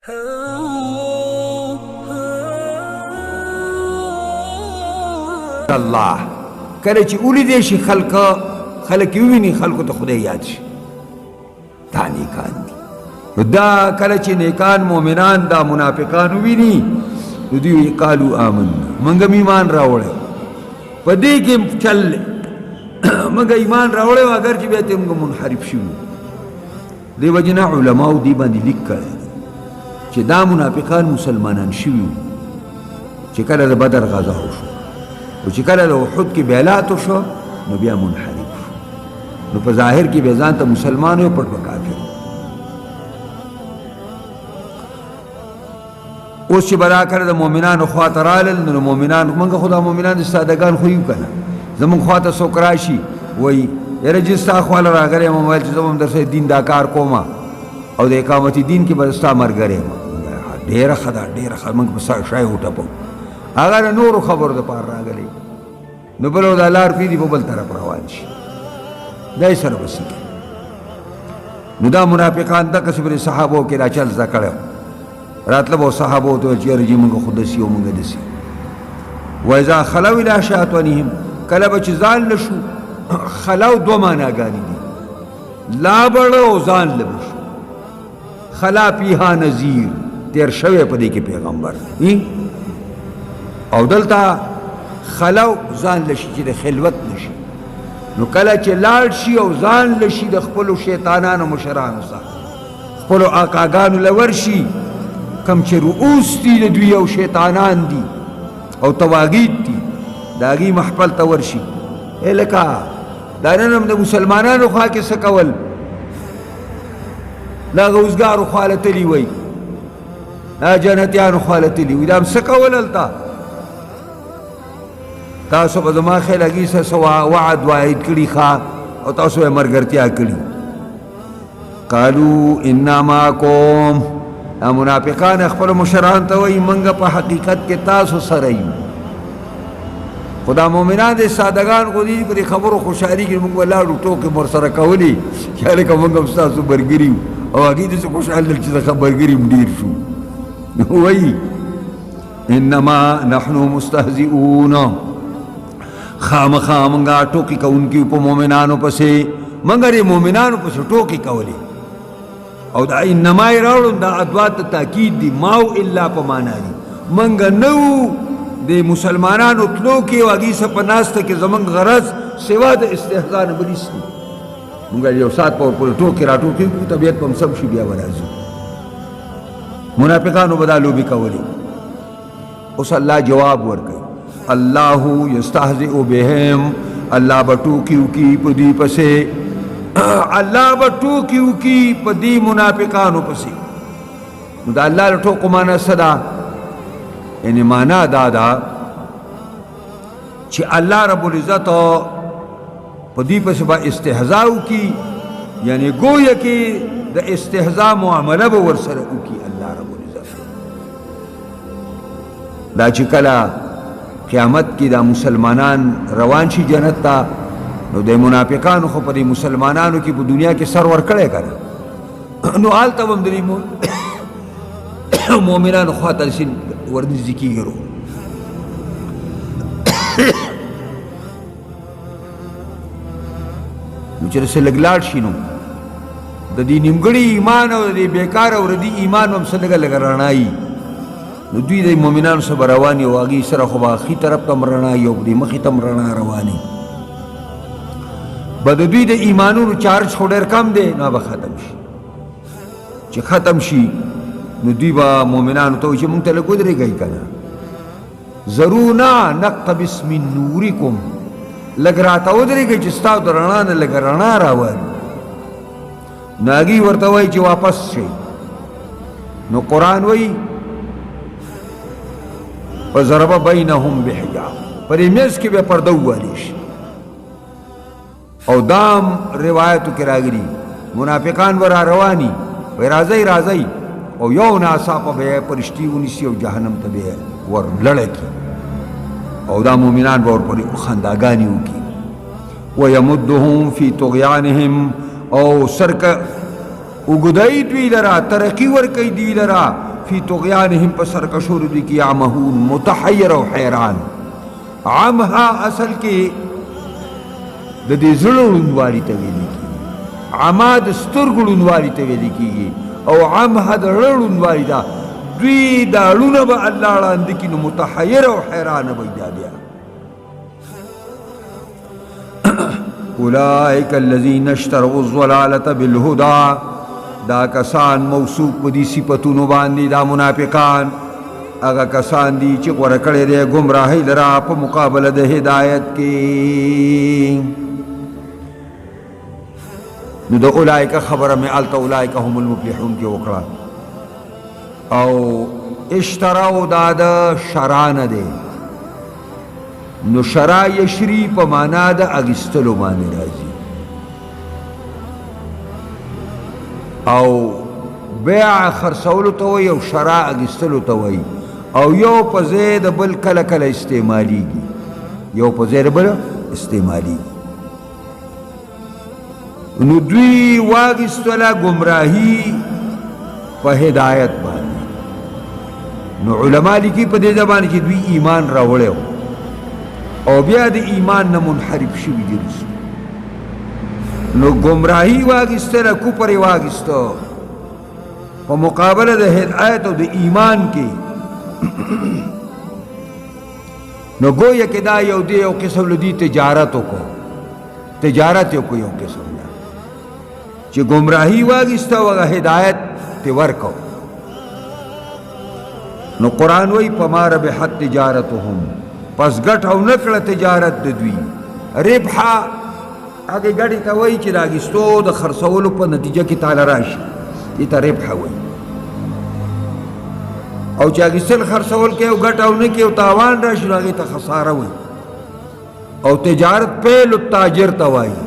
الله کله چې ولیدې شي خلک وویني خلکو ته خدای یاد شي دا نیکان دي. دا کله چې نیکان مؤمنان دا منافقان وویني نو دوی قالو آمنا موږ ایمان راوړی په دې کې چل موږ ایمان راوړی اگر چې بیا ته موږ منحرف شوي. دې وجې نه علماو دې باندې لیک کړی چې دا منافقان مسلمانان شوي چې کله د بدر غزا وشو او چې کله د احد کې بیعت وشو نو بیا منحرف شو. نو په ظاهر کې به ځان ته مسلمان و پټ کافر. اوس چې برا کړه د مؤمنانو خواته رالل نو مؤمنان موږ خدا مؤمنان سادهګان خو یو کنه زمونږ خواته څوک راشي وایي یاره چې ستا خواله راغلی یم ویل چې زه به هم درسره دین دا کار کوم او د اقامت دین کې به ستا ملګری یم. ډېره ښه ده ډېره ښه موږ به شی وټپو. هغه د نورو خبرو دپاره راغلی نو بل د لار پېدي په بل طرف روان شي دا یې سره بسي کوي. نو دا منافقان دقسې پرې صحابو کې دا چل زده کړی راتله به صحابو ته ویل چې یاره جي موږ خو داسې او موږ داسې. وإذا خلوا إلى شیاطینهم کله به چې ځان له شو خلو دوه معناګانې دي لا بړه او ځان له به شو. خلا پیها نذیر تیر شوی په دې کې پیغمبر او دلته خلو ځان لشي چې د خلوت نشي. نو کله چې لاړ شي او ځان لشي د خپلو شیطانانو مشرانو سره خپلو آقاګانو له ورشي کم چې رؤوس دي د دوی او شیطانان دي او تواغید دي د هغې محفل ته ورشي لکه دا نن هم د مسلمانانو خوا کې څه کول دا غوزګارو خواله تلي وی دا جنتیانو خواله تلي وي دا هم څه کول هلته تاسو به زما خیال هغې څه وعد واعد کړي ښه او تاسو یې ملګرتیا کړي. قالو انا معکم دا منافقان خپلو مشران ته وایي موږ په حقیقت کې تاسو سره یو. خو دا مؤمنان د سادهګان خو دي په دې خبرو خوشحالي کې موږ به لاړو ټوکې مو ورسره کولې چې هلکه موږ هم ستاسو ملګري یو او هغې داسې خوشحال دل چې د ملګري هم ډېر شو. نو وایي انما نحن مستهزئون خامخا منگا ټوکی کوونکي په مؤمنانو پسې مګر مؤمنانو پسې ټوکی کولې او دا انما یې راوړو دا ادوات تاکید دي ماو الا په معنا دي منګ نو د مسلمانانو تلو کې واګي څه په ناسته کې زمونږ غرض سوا د استهزاء نه بل هېڅ مونږ یو ساعت پورې ټوکې را ټوکې کړو طبیعت به هم سم شي بیا به راځو. منافقانو به دا لوبې کولې. اوس الله جواب ورکوي الله یستهزئ بهم الله به ټوکې وکړي په دوی پسې الله به ټوکې وکړي په دې منافقانو پسې. نو د الله د ټوکو معنا څه ده؟ یعنې معنا دا ده چې الله رب العزت په دوی پسې به استهزاء وکړي یعنې ګویا کې د استهزاء معامله به ورسره وکړي الله رب العزت. دا چې کله قیامت کې دا مسلمانان روان شي جنت ته نو د منافقانو خو په دې مسلمانانو کې په دنیا کې سر ورکړی که نه نو هلته به هم د مؤمنانو خواته داسې ورنږدې کېږي نو چې داسې لږ لاړ شي نو د دې نیمګړي ایمان او د دې بېکاره او ردي ایمان هم څه لږه لږه رڼایي نو دوی د مؤمنانو سره به رواني او هغې سره خو به ښي طرف ته هم رڼا او د مخې ته هم رڼا رواني به د دوی د ایمانونو چارج خو ډېر کم دی نو به ختم شي. چې ختم شي نو دوی به مؤمنانو ته وایي چې مونږ ته لږ ودرېږئ که نه ضرونا نقتبس من نورکم لږ راته ودرېږئ چې ستاسو د رڼا نه لږه رڼا راوالي. نو هغې ورته وایي چې واپس شئ. نو قرآن وایي وضرب بینهم بحجاب پر میز کې به پرده ووالي شي. او دام روایتو کې راغلي منافقان به را رواني وایي راځئ راځئ او یو ناڅاپه به یې پرشتي ونیسي او جهنم ته به یې ور لړه کړي او دا مؤمنان به ورپورې خنداګانې وکړي. ویمدهم فی طغیانهم او سرکه اوږدوي دوی لره ترقي ورکوي دوی لره فی طغیانہم پر سرکشور دی کی عمہون متحیر و حیران. عمہا اصل کے د دې زړه ړوندوالي ته ویل کېږي، عما د سترګو ړوندوالي ته ویل کېږي او عمها د زړه ړوندوالي ده. دوی دا ړونه به الله ړانده کړي نو متحیر او حیرانه به دا بیا. اولئک الذین اشتروا الضلالة بالهدى، دا کسان موصوف په دې صفتونو باندې دا منافقان هغه کسان دي چې غوره کړی دی ګمراهۍ لره په مقابله د هدایت کې. نو د اولئک خبره مې هلته اولئک هم المفلحون کې وکړه. او اشتراو دا د شرا نه دی، نو شرا یشری په معنا د اخیستلو باندې راځي، او بیع خرڅولو ته وایي او شرا اخیستلو ته وایي، او یو په ځای د بل کله کله استعمالیږي، یو په ځای د بل استعمالیږي. نو دوی واخیستله ګمراهي په هدایت باندې. نو علما لیکي په دې زبان کې دوی ایمان راوړی او بیا د ایمان نه منحرف شوي دي رسو. نو ګمراهي واخیستله، کفر یې واخیسته په مقابله د هدایت او د ایمان کې. نو گویا کہ دا یو دی یو قسم لدی تجارتو کو، تجارت یو کو یو قسم دا چی گمراہی واگستا وگا ہدایت تی ورکو. نو قرآن وی پما ربحت تجارتهم، پس گٹ او نکڑ تجارت دوی ربحا اگه گڑی تا وی چی راگستو دا خرسولو پا نتیجہ کی تالا راشی، یہ تا ربحا وی. او چې اګیستل خرڅول کې او ګټه او نه کې او تاوان راشي نو هغې ته خساره وي. او تجارت فعل التاجر ته وایي.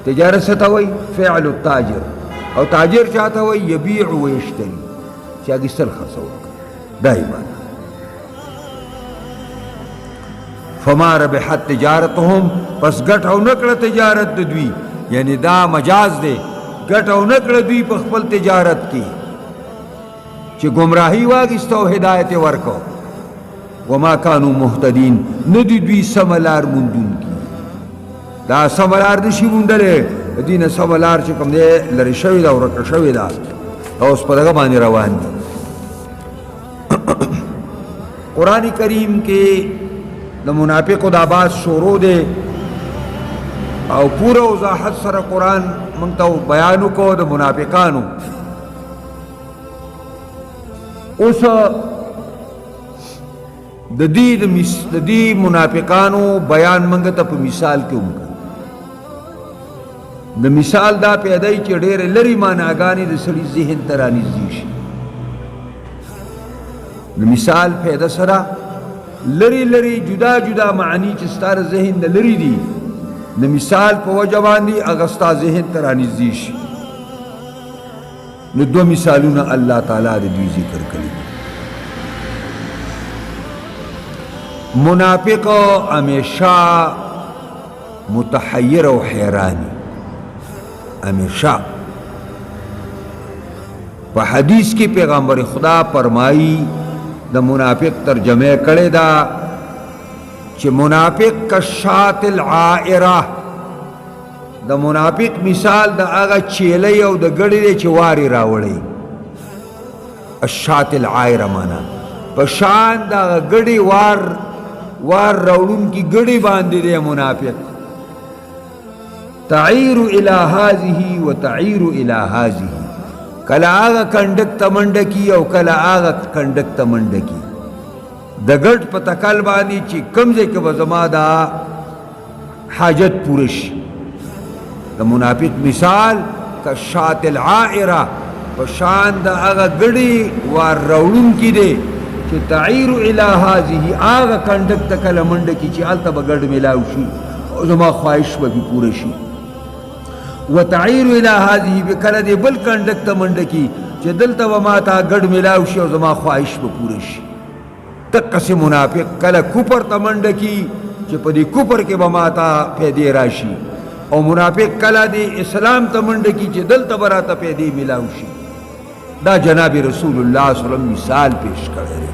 تجارت څه ته وایي؟ فعل التاجر. او تاجر چا ته وایي؟ یبیع و یشتري، چې اګیستل خرڅول کوي، دا یې معنی. فما ربحت تجارتهم، پس ګټه او نه کړه تجارت د دوی، یعنی دا مجاز دی، ګټه او نه کړه دوی په خپل تجارت کې چې گمراهی واگستا و ہدایت ورکو. وما کانو محتدین، ندی دوی سملار مندون کی. دا سملار نشی مندلے، دین سملار چکم دے لری شوی دا و رکر شوی دا او اس پدگا بانی روان دی. قرآن کریم کے دا منافق دا باز شورو دے او پورا وضاحت سر قرآن منتو بیانو کو دا منافقانو. اوس د دې منافقانو بیان منګه ته په مثال کې وکړ. د مثال دا پیدای چې ډېر لري معناګانې د سړي ذهن ته رانږدې شي. د مثال پیدا سره لري لري جدا جدا معنی چې ستاره ذهن نه لري دي، د مثال په وجه باندې هغه ستا ذهن ته رانږدې شي. نو دو مثالونه الله تعالی د دوی ذکر کړي. منافق ہمیشہ متحیر و حیرانی، ہمیشہ. په حدیث کی پیغمبر خدا فرمائی دا منافق ترجمه کړي دا چې منافق کشات العائرہ، دا منافق مثال دا آغا چیلی او دا گڑی دے چواری راوڑی. الشات العائرہ مانا پشان دا گڑی وار راوڑن کی گڑی باندی دے منافق. تعیر الى هذه و تعیر الى هذه، کلا آغا کنڈک تمنڈکی او کلا آغا کنڈک تمنڈکی. دا گڑ پا تکل باندی چی کمزے کے بزما دا حاجت پورش. دا منافق مثال کشات العائرہ، پشان دا آغا گڑی وار روڑن کی دے چی تعیر الى هذه، آغا کنڈک تکل منڈکی چی آلتا با گڑ ملاوشی او زما خواہش با بھی پورشی. و تعیر الى هذه بکل دے بل کنڈک تا منڈکی چی دلتا با ماتا گڑ ملاوشی او زما خواہش با پورشی. تقسی منافق کل کپر تا منڈکی چی پا دی کپر کے با ماتا پیدے راشی، او منافق کلا دی اسلام تا منڈکی چی دل تا برا تا پیدے ملاوشی. دا جناب رسول اللہ صلی اللہ علیہ وسلم مثال پیش کرے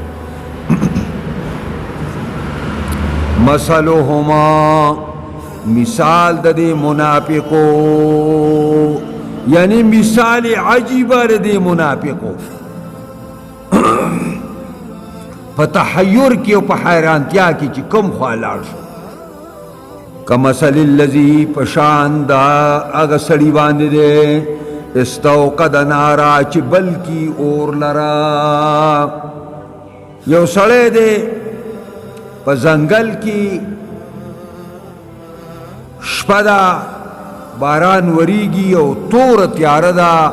مثلهما مثال د دې منافقو یعنی مثال عجیب د دې منافقو په تحیر کې او په حیرانتیا کې چې کوم خوا لاړ شو کمثل الذی پشان دا هغه سړي باندې دی استوقد نارا چې بلکی اور لرا یو سړی دی په ځنګل کې شپه ده باران وریږي او توره تیاره ده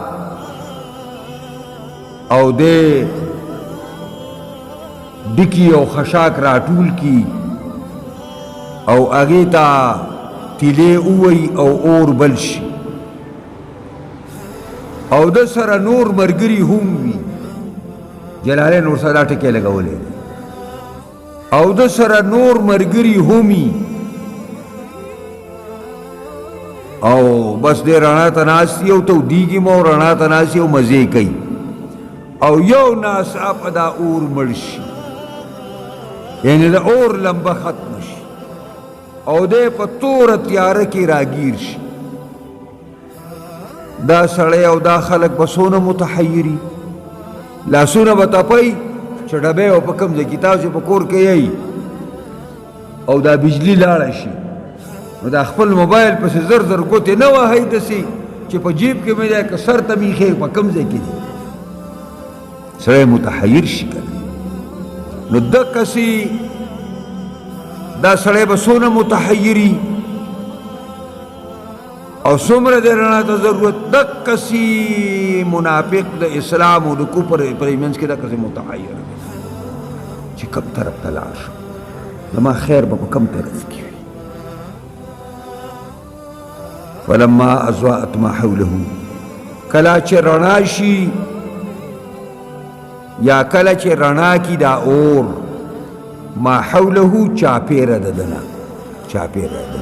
او دی ډکي او خشاک راټول کی او هغې ته تیلې ووهي او اور بل شي او د سره نور ملګري هم وي جلالین ورسره دا ټکی لګولی او د سره نور ملګري هم وي او بس دی رڼا ته ناست یو تودیږي مو رڼا ته ناست یو مزې کوي او یو ناڅاپه دا اور مړ شي یعنی د اور لمبه ختم شي او دی په توره تیاره کې راګیر شي دا سړی او دا خلک به څونه متحیري لاسونه به تپئ چې ډبی او په کوم ځای کې تاسو په کور کې یئ او دا بجلي لاړه شي نو دا خپل موبایل پسې زر زر ګوتې نه وهئ داسې چې په جیب کې مې دی که سر ته مې ایښی په کوم ځای کې دی سړی متحیر شي که نو دقسې دا سړی به څونه متحیري او څومره د رڼا ته ضرورت دقسې منافق د اسلام او د کفر په منځ کې دقسې متحیر دی چې کوم طرف ته لاړ شو زما خیر به په کوم طرف کې وي فلما اضاءت ما حوله کله چې رڼا شي یا کله چې رڼا کی دا اور ما حوله چاپیره د دنه چاپیره د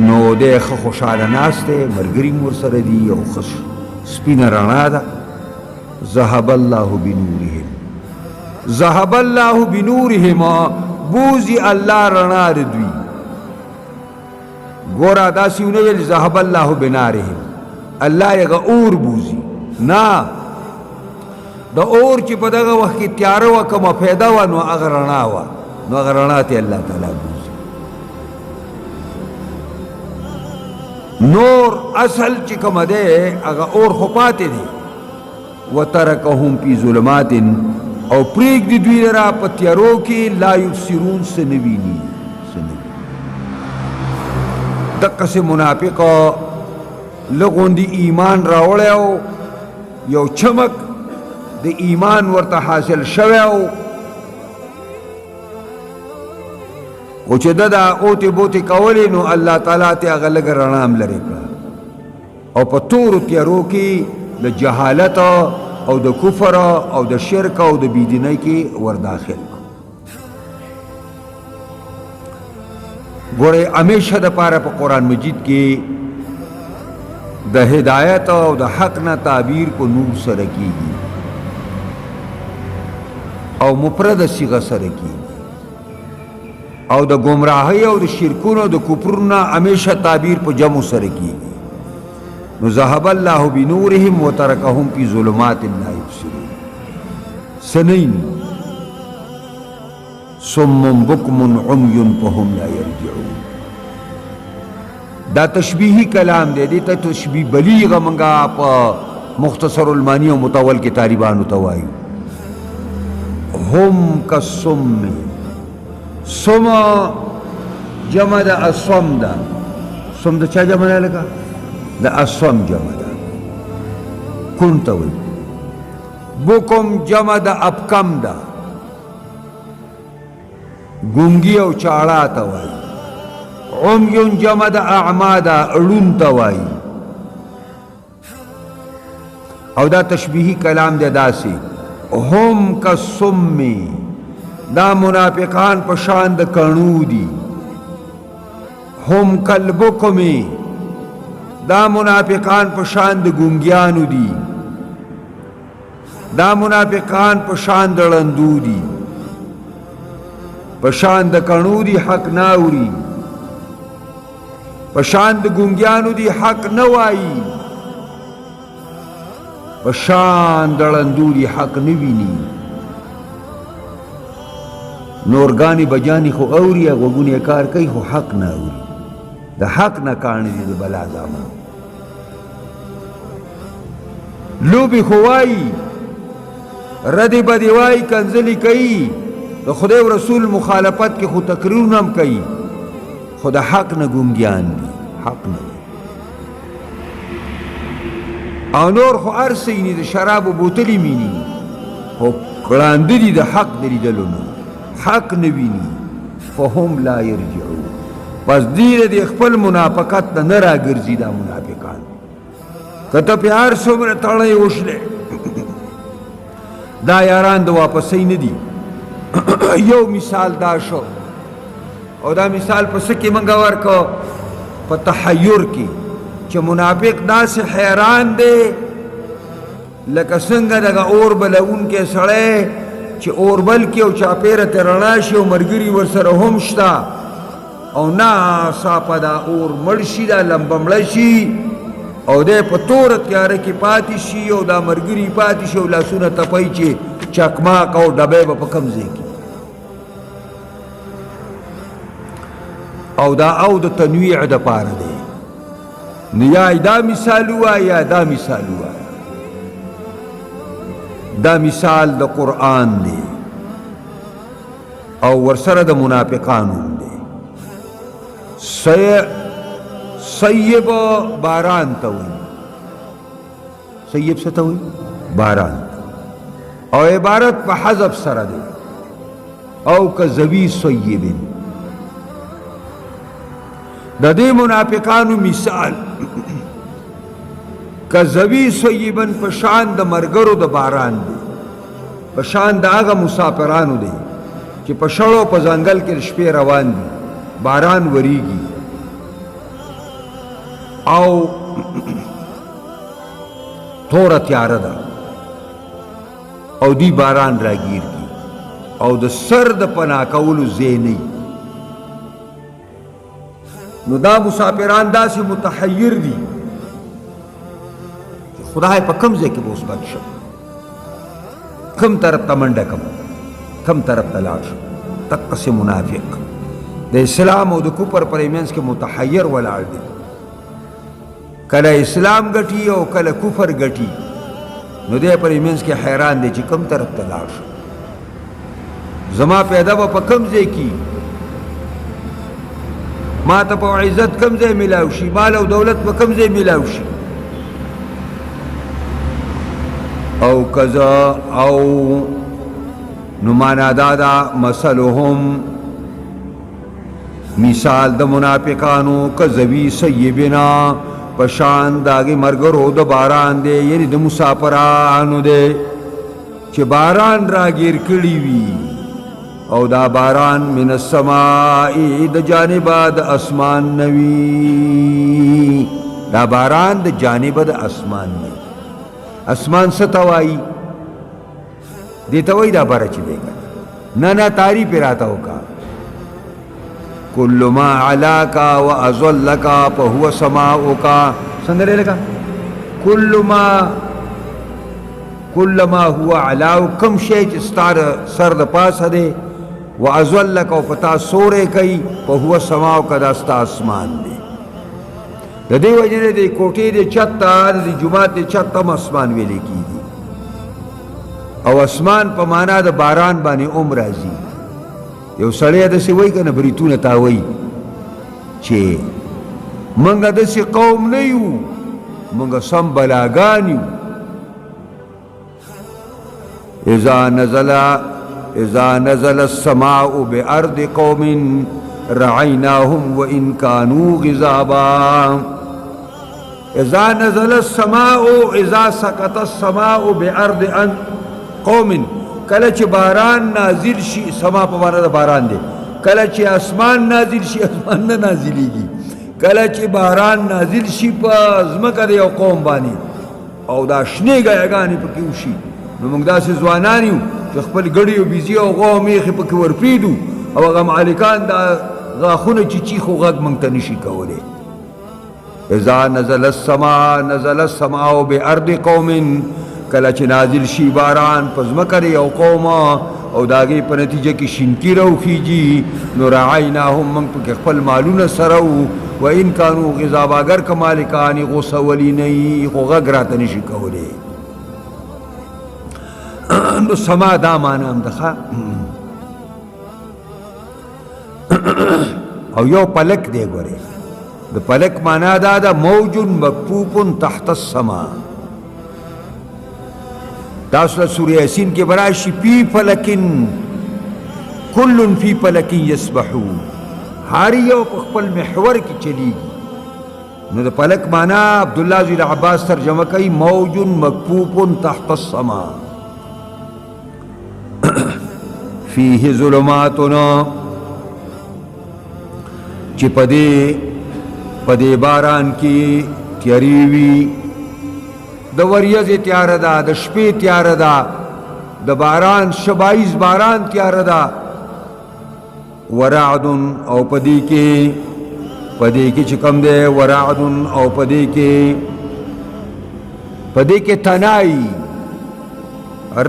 نو دی ښه خوشحاله ناست دی ملګري م ورسره دي او ښه سپینه رڼا ده ذهب الله بنورهم ذهب الله بنورهم بوزي الله رڼا د دوی ګوره داسې ونه ویل ذهب الله بنارهم الله یې هغه اور بوزي نه د اور چې په دغه وخت کې تیاره وه کومه پیدا وه نو هغه رڼا وه نو هغه رڼا ته الله تعالی بوزي نور اصل چې کومه دی هغه اور خو پاتې دی وترکهم فی ظلمات او پرېږدي دوی لره په تیارو کې لا یبصرون څه نه ویني دقسې منافق لغوندي ایمان راوړی او یو چمک د ایمان ورته حاصل شوی او چې ده دا اوتې بوتې کولې نو الله تعالی ته هغه لږه رڼا هم لرې کړه او په تورو تیارو کې د جهالت او د کفر او د شرک او د بېدینۍ کې ورداخل کړو ګورئ همیشه دپاره په قرآن مجید کې د هدایت او د حق نه تعبیر په نور سره کیږي او مفرد صیغه سره کیږي او د گمراهی او د شرکونو د کفرونو همیشه تعبیر په جمع سره کیږي نو ذهب الله بنورهم وترکهم فی ظلمات لا یبصرون سنین صم بکم عمی فهم لا یرجعون دا تشبیهی کلام دی دیتا تشبیه بلیغ منگا پا مختصر المانی و مطول کے طالبانو توائی هم کالصم صم جمع دا اصم دا صم دا چا جمع دا لگا دا اصم جمع دا کن تاوی بکم جمع دا ابکم دا گنگی او چاڑا توائی عمیون جمع دا اعما دا اڑون توائی او دا تشبیہی کلام دے دا سی هم کا سمی دا منافقان پشان دا کنو دی هم کالبکمی دا منافقان په شان د ګونګیانو دي، دا منافقان په شان د ړندو دي، په شان د کڼو دي حق نه اوري، په شان د ګونګیانو دي حق نه وایي، په شان د ړندو دي حق نه ویني. نورګانی بجانی خو اوري، غوږونه کار کوي خو حق نه اوري. د حق نه کاڼي دي د بلا زامن. لوبي خو وایي، ردی بدی وایي، کنځلې کوي، د خدای او رسول مخالفت کې خو تقریرونه هم کوي، خو د حق نه ګونګیان دي، حق نه. او نور خو هر څه یې د شرابو بوتلې میني، خو ړانده دي د حق د لیدلو نه، حق نه ویني. فهم لا یرجعون. پس دې د خپل منافقت نه راګرځي دا منافقان. که ته پې هر څومره تړی وشلې، دا یاران د واپسۍ نه دي. یو مثال دا شو، او دا مثال په څه کې موږ ورکو؟ په تحیر کې، چې منافق داسې حیران دی لکه څنګه دغه اور بلونکی سړی چې اور بل کې او چاپېره ترې رڼا شي او ملګري ورسره هم شته، او ناڅاپه دا اور مړ شي، دا لمبه مړه شي، او دی په توره تیاره کې پاتې شي، او دا ملګري پاتې شي، او لاسونه تپی چې چکماق او ډبی به په کوم ځای کې. او دا او د تنویع دپاره دی، نو یا دا مثال ووایه یا دا مثال ووایه. دا مثال د قرآن دی او ورسره د منافقانو دی. سیب باران ته وایي، سیب څه ته وایي؟ باران. او عبارت په حذف سره دی، او کذوی سیبن. د دې منافقانو مثال کذوی سیبن په شان د مرګرو د باران دی، په شان د هغه مسافرانو دی چې په شړو په ځنګل کې شپې روان دي، باران وریږي او توره تیاره ده، او دی باران راګیر کی، او د سر د پناه کولو ځای نه. نو دا مسافران داسې متحیر دي چې خدای په کوم ځای کې به اوس بند شم، کوم طرف ته منډه کم، کوم طرف ته لاړ شم. دقسې منافق د اسلام او د کفر پر منځ کې متحیر ولاړ دی، کله اسلام ګټي او کله کفر ګټي، نو دی پر منځ کې حیران دی چې کوم طرف ته لاړ شم، زما پیدا به په کوم ځای کې، ما ته په عزت کم ځای ملاو شي، مال او دولت په کم ځای ملاو شي. او کذا او نو معنا دا دا مثلهم، مثال د منافقانو کذوی سیبنا، پشان داغی مرګرو د باران دی، یعنی د مسافرانو دی چې باران راګیر کړي وي، او دا باران من السماء د جانبه د اسمان نوی، دا باران د جانبه د اسمان نوی. اسمان څه ته وایي؟ دې ته وایي دا بره چې دی که نه نه تعریف یې راته وکړه. کل ما علاکا و ازلکا فهو سماؤکا، څنګه دی لکه کل ما هو علاو، کم شی چې ستا سر د پاسه دی، و ازلک او پتا سورے کئی، فهو سماؤکا دا ستا اسمان دی. د دې وجه نه دی کوټې د چت ته، د جومات د چت ته هم اسمان ویلې کېږي. او اسمان په معنا د باران باندې هم راځي. یو سړی داسې وایي که نه بریتونه تاویي چې موږ داسې قوم نه یو، موږ سم بلاګان یو. اذا نزل السماء بارض قوم رعیناهم وان كانوا غضابا. اذا نزل السماء، اذا سقط السماء بارض قوم، کله چې باران نازل شي، سما په معنا د باران دی، کله چې اسمان نازل شي، اسمان نه نازلیږي، کله چې باران نازل شي په ځمکه د یو قوم باندې او دا شنې ګیاګانې پکې وشي نو موږ داسې ځوانان یو چې خپل ګړي او بیزي او غوا او میخې پکې ورپرېږدو او هغه مالکان دا غاښونه چې چیخ و غږ موږ ته نشي کولی اذا نزل السماء بارض قوم کله چې نازل شي باران په ځمکه د یو قوم او د هغې په نتیجه کې شینکي راوخیږي نو رعیناهم موږ پکې خپل مالونه سره وو و ان کانو غذاباګر که مالکان یې غوسولي نه یي خو غږ راته نشي کولی نو سما دا معنا هم ده او یو پلک دی ګورې د پلک معنا دا ده موج مکفوف تحت السما تاسو له سوره یاسین کې براشي فی فلکن کل فی فلک یسبحون هر یو په خپل محور کې چلیږي نو د پلک معنا عبدالله زوی عباس ترجمه کوي موج مکفوف تحت السما فیه ظلماتنا چې پدې باران کې تیاری وي د وریځې تیاره ده د شپې تیاره ده د باران شبایز باران تیاره ده ورعد او پدې کې چې کوم دی ورعد او پدې کې تنائی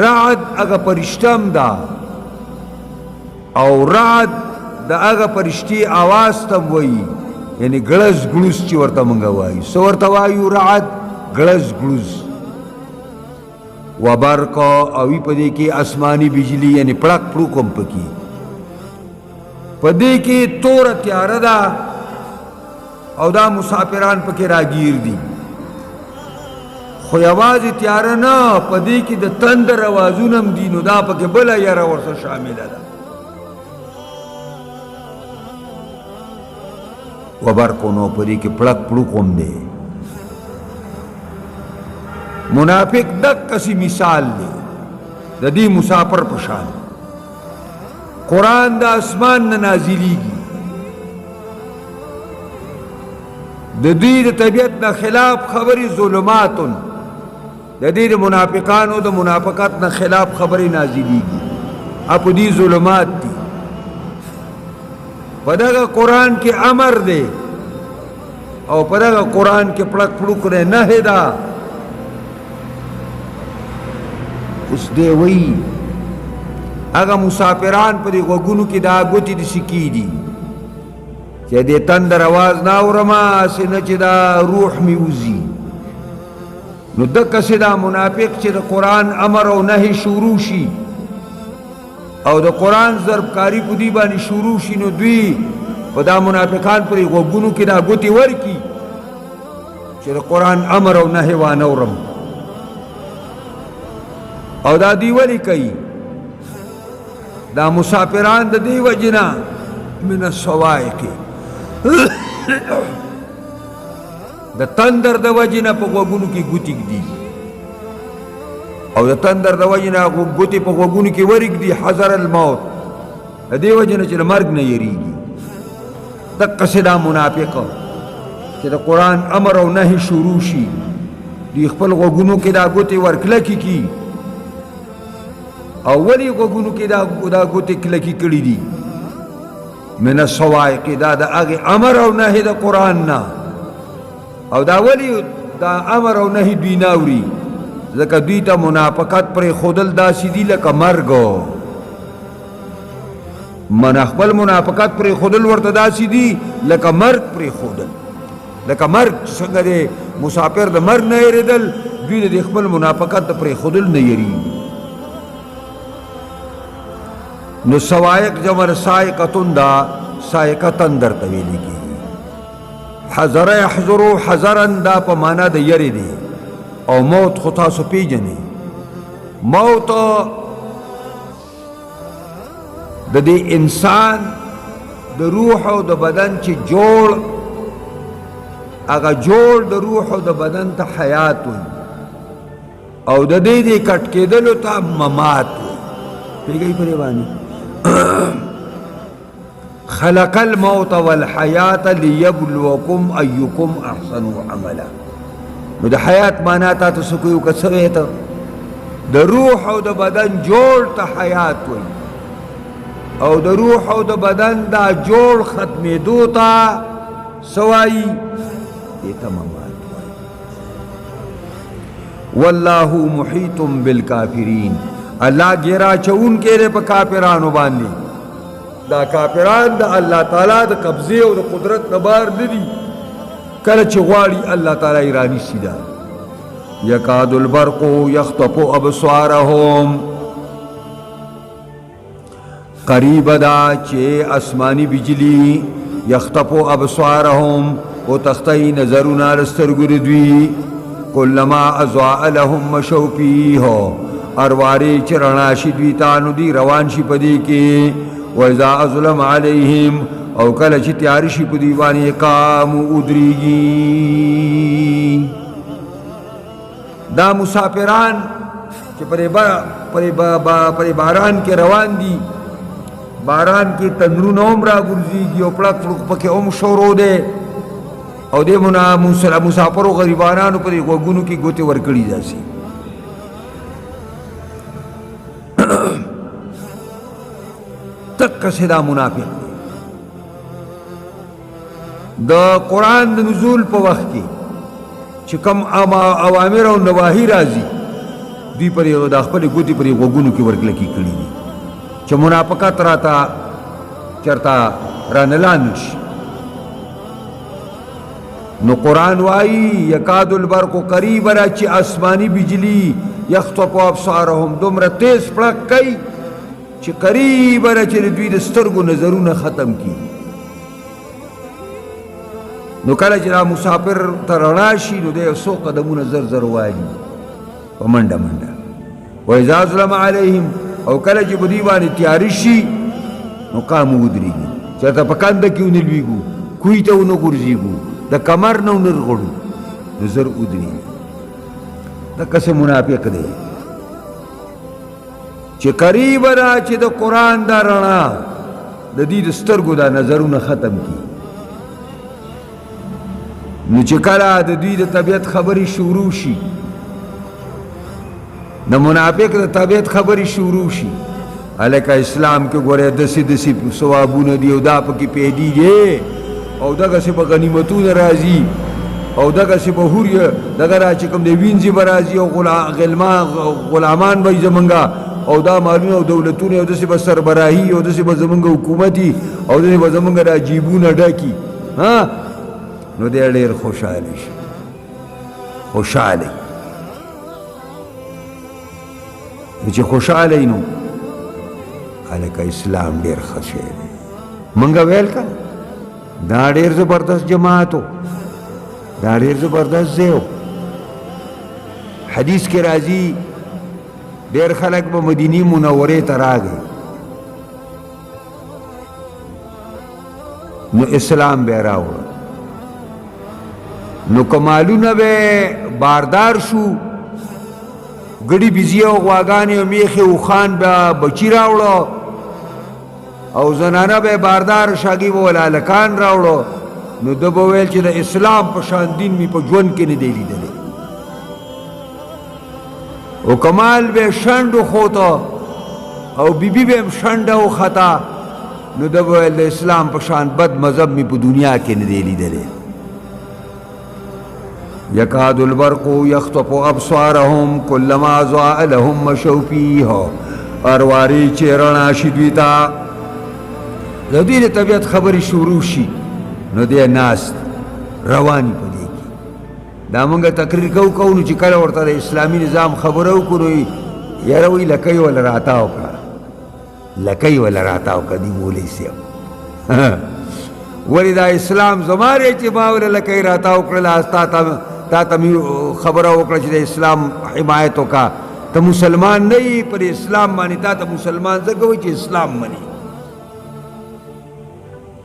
رعد هغه فرشتم ده او رعد د هغه فرشتي آواز ته وایي یعنی ګړز ګړوز چې ورته مونږ وایو څه ورته وایو رعد ګړز ګړوز وبرق او وي په دې کې آسماني بجلی یعنی پړک پړوک هم پکې په دې کې توره تیاره ده او دا مسافران پکې راګیر دي خو یوازې تیاره نه په دې کې د تندر اوازونه هم دي نو دا پکې بله یره ورسره شامله ده وبرقونو پدې کې پړک پړوک هم دی منافق دقسی مثال دی د دې مسافر په شان قرآن د اسمان نه نازلیږي د دې د طبیعت نه خلاف خبرې ظلماتن د دې د منافقانو د منافقت نه خلاف خبرې نازلیږي اپ دې ظلمات دي په دغه قرآن کې امر دی او په دغه قرآن کې پړک پړوک دی نهی ده اوس دی وایي هغه مسافران په دې غوږونو کې دا ګوتې د سکي دي چې دې تندر اواز نه اورم هسې نه چې دا روح مې وځي نو دقسې دا منافق چې د قرآن امر او نهی شروع شي او د قرآن ضربکاری په دې باندې شروع شي نو دوی په دا منافقان پرې غوږونو کې دا ګوتې ورکي چې د قرآن امر او نهی وانه اورم او دا دی ولی کوي دا مسافران د دې وجې نه من الصواعق د تندر د وجې نه په غوږونو کې ګوتې ږدي او د تندر د وجې نه ګوتې په غوږونو کې ورږدي حذر الموت د دې وجې نه چې د مرګ نه یریږي دقسې دا منافق چې د قرآن امر او نهي شروع شي دوی خپل غوږونو کې دا ګوتې ورکلکې کي او ولې غوږونو کې دا ګوتې کلکې کړي دي من الصواعق دا د هغې امر او نهي د قرآن نه او دا ولې دا امر او نهي دوی نه اوري ځکه دوی ته منافقت پرې ښودل داسې دي لکه مرګ من خپل منافقت پرې ښودل ورته داسې دي لکه مرګ پرې ښودل لکه مرګ څنګه دی مسافر د مرګ نه یېرېدل دوی د خپل منافقت پرې ښودل نه یېرېږي نو سوائق جمع سائقتن دا سائقتن در طویلی کی حذر یحذرو حذرن دا پا مانا دا یری دی او موت خطا سو پی جنی موت دا دی انسان دا روح و دا بدن چی جوڑ اگا جوڑ دا روح و دا بدن تا حیات ہوئی او دا دی کٹ کے دلو تا ممات ہوئی پی گئی پریوانی خلق الموت والحیات لیبلوکم ایکم احسن عملا. نو د حیات معنا تا ته سکو یو کڅوي ته د روح او د بدن جوړ ته حیات وي او د روح او د بدن دا جوړ ختمېدو ته سوایي دې ته ممات وایي. والله محیط بالکافرین، الله ګیرا چون کې په کافرانو باندې. دا کافران د الله تعالی د قبضه او د قدرت نه بار ندي، کله چې غواړي الله تعالی ایرانی سیدا. یکاد البرق یخطف ابصارهم، قریب دا چې آسمانی بجلی یخطف ابصارهم او تختی نظرونه لسترګو دوی. کلما اضاء لهم مشوا فیه، ارواری چې رڼا شي دوی ته نو دی روان شي پدې کې. وَإِذَا أَظْلَمَ عَلَيْهِمْ، او کله چې تیار شي په دوی باندې قاموا ودرېږي. دا مسافران چې پرې باران کې روان دي، باران کې تندرونه هم راګرځېږي او پړک پړک پکې هم شروع دی او دې مسافرو غریبانانو پرې غوږونو کې ګوتې ورکړي داسې. تک سدا منافق دی. د قرآن د نزول په وخت کې چې کم اوامر او نواهی راځي دوی پرې د خپلې ګوتې پرې غوږونو کې ورکلکي کړي دي چې منافقت راته چېرته رانهلاند شي. نو قرآن وایي یکاد البرق، قریب را چې آسمانی بجلی یخطف ابصارهم، دومره تیز پړک کوي چې قریب را چې دوی د سترګو نظرونه ختم کی. نو کله چې دا مسافر ته رڼا شي نو دی یو څو قدمونه زر زر والي په منډه منډه. وإذا أظلم علیهم، او کله چې په دوی باندې تیارې شي نو قاموا ودرېږي، چېرته په کنده کې ونه لوېږو، کوی ته ونه غورځېږو، د کمر نه ونه رغړو، نو زر ودرېږي. دقسې منافق دی چې قریب را چې د قرآن دا رڼا د دې د سترګو دا نظرونه ختم کی. نو چې کله د دوی د طبیعت خبرې شروع شي، د منافق د طبیعت خبرې شروع شي، هلکه اسلام کې ګورې داسې داسې ثوابونه دي او دا پکې پیدېږي او دغسې به غنیمتونه راځي او دغسې به هورې دغه را چې کوم دی وینځې به راځي او غلامان به وي زمونږه او دا مالونه او دولتونه او داسې به سربراهي او داسې به زمونږ حکومتي او داسې به زمونږ دا جیبونه ډکي. نو دی ډېر خوشحاله شي، خوشحاله چې خوشحاله نو هلکه اسلام ډېر ښه شی دی. مونږ ویل که دا ډېر زبردست جماعت و، دا ډېر زبردست ځای و. حدیث کې راځي ډېر خلک به مدینې منورې ته راغی نو اسلام به یې راوړه. نو که مالونه به باردار شو، ګډې بیزي او غواګانې او میخې اوښان به بچي راوړه او زنانه به باردار شاګي به هلکان راوړه، نو ده به ویل چې د اسلام په شان دین مې په ژوند کې نه دی لیدلی. او کمال به شنډ وخوته او بیبي به هم شنډه وخته، نو ده به ویل د اسلام په شان بد مذهب مې په دنیا کې نه دی لیدلی. یکاد البرق یخطف ابصارهم کلما اضاء لهم مشوا فیه، ارواری چې رڼا شي دوی ته د دوی د طبیعت خبرې شروع شي نو دی ناست رواني په دې کې. دا مونږ تقریر کوو نو چې کله ورته د اسلامي نظام خبره وکړو یاره وایي لکۍ وله راتاو کړه، لکۍ وله راتاو کړه دي مولوي صاحب. ولې دا اسلام زما دی چې ما وله لکۍ راتاو کړله، تا ته مې خبره وکړه چې د اسلام حمایت وکړه، ته مسلمان نه یې پر اسلام باندې تا ته مسلمان ځکه وایي چې اسلام مني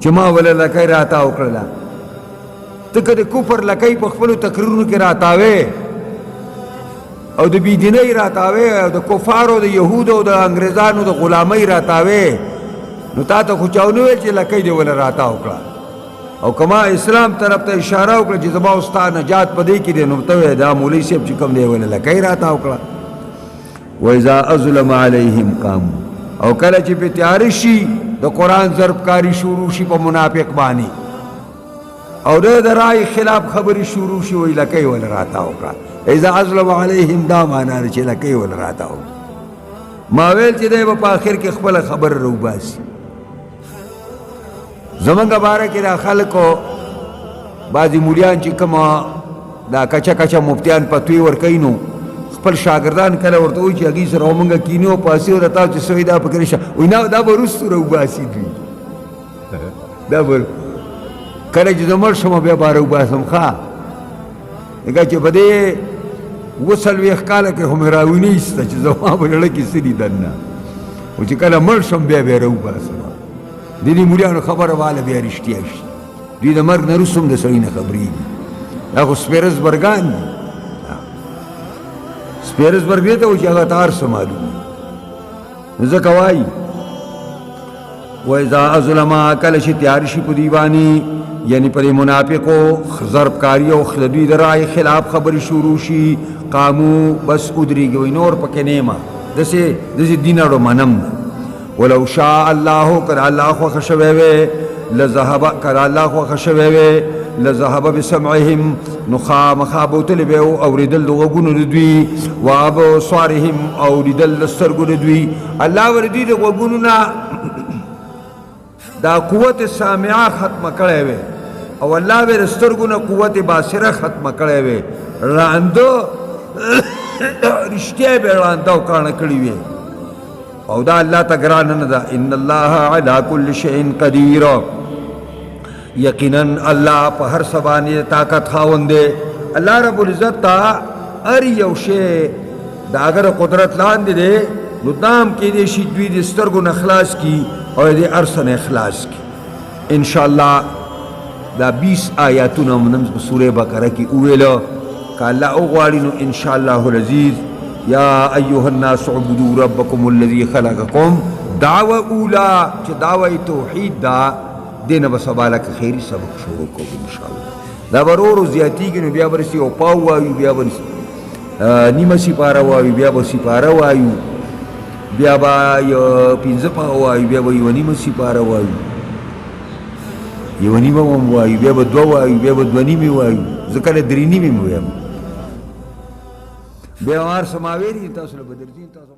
چې ما وله لکۍ راتاو کړله. ته که د کفر لکۍ په خپلو تقریرونو کې راتاوې او د بېدینۍ راتاوې او د کفارو د یهودو او د انګریزانو د غلامۍ راتاوې، نو تا ته خو چاو نه ویل چې لکۍ دې وله راتاو کړه او کما اسلام طرف ته اشاره وکړه چې زما ستا نجات په دې کې دی نو ته وایې دا مولوي صاحب چې کوم دی وله لکۍ راتاو کړه وإذا أظلم عليهم قاموا او کله چې په تیاری شي د قرآن ضربکاری شروع شي په منافق باندې او د رای خلاف خبرې شروع شي وایي لکۍ وله راتاو کړه اذا اظلم عليهم دا معنا ده چې لکۍ وله راتاو ما ویل چې دی به په آخر کې خپله خبره روباسي زمونږ باره کې دا خلکو بعضې مولیان چې کومه دا کچه کچه مفتیان فتوی ورکوي نو خپل شاګردان کله ورته وایي چې هغې سره ومونږ کینې او پاسې ورته چې سوی دا فکر شه وایي نه دا به وروستو روباسي دوی دا به کله چې زه مړ شم بیا به روباسم ښه لکه چې په دې 40 کاله کې خو مې راوینه ایسته چې زما په زړه کې څه دي دننه او چې کله مړ شم بیا به یې راوباسم د دې مولیانو خبره واله بیا رښتیا شي دوی د مرګ نه وروسته هم د سړي نه خبرېږي دا خو سپېرزبرګان دي سپېرزبرګ دې ته وایي چې هغه ته هر څه معلوم نو ځکه وایي وإذا أظلم کله چې تیار شي په دوی باندې یعنی پر منافقو ضربکاری او د دوی د رای خلاف خبرې شروع شي قامو بس ادریږي وایي نور پکې نیمه داسې دین اړو منم ولو شاء الله کر الله خوښه شوی وی لذهب کر الله خوښه شوی وی لذهب بسمعهم نو خامخا بوتلی به اورېدل د غوږونو د دوی و ابصارهم اورېدل د سترګو د دوی الله ور دوی د غوږونو نه دا قوت سامعه ختمه کړی وی او الله ور سترګو نه قوت باصره ختمه کړی وی رانده رښتیا به رانده او کاڼه کړي وی او دا الله ته ګران نه ده ان الله علی کل شیء قدیر یقینا الله په هر څه باندې طاقت خاوند دی الله رب العزت ته هر یو شی د اگر قدرت لاندې دی نو دام کې دې شي دوی د سترګو نه خلاص کی او دې ارسه نه خلاص کی ان شاء الله دا 20 آیاتونه موږ په سوره بقره کې ویلو کله او غواړي نو ان شاء الله العزیز یا ایها الناس اعبدوا ربکم الذی خلقکم دعوه اولا چې دعوه توحید دا دینه به سبا لکه خیری سبق شروع کوو ان شاء الله دا ورورو زیاتیږي نو بیا ورسي او پاو وایو بیا ورسي نیمه سپاره وایو بیا به سپاره وایو بیا به پنځه پاو وایو بیا به یوه نیمه سپاره وایو یوه نیمه هم وایو بیا به دوه وایو بیا به دوه نیمې وایو زه کله درې نیمې م ویم بیا هر څه ما ویلي تاسو له به درځي تاسو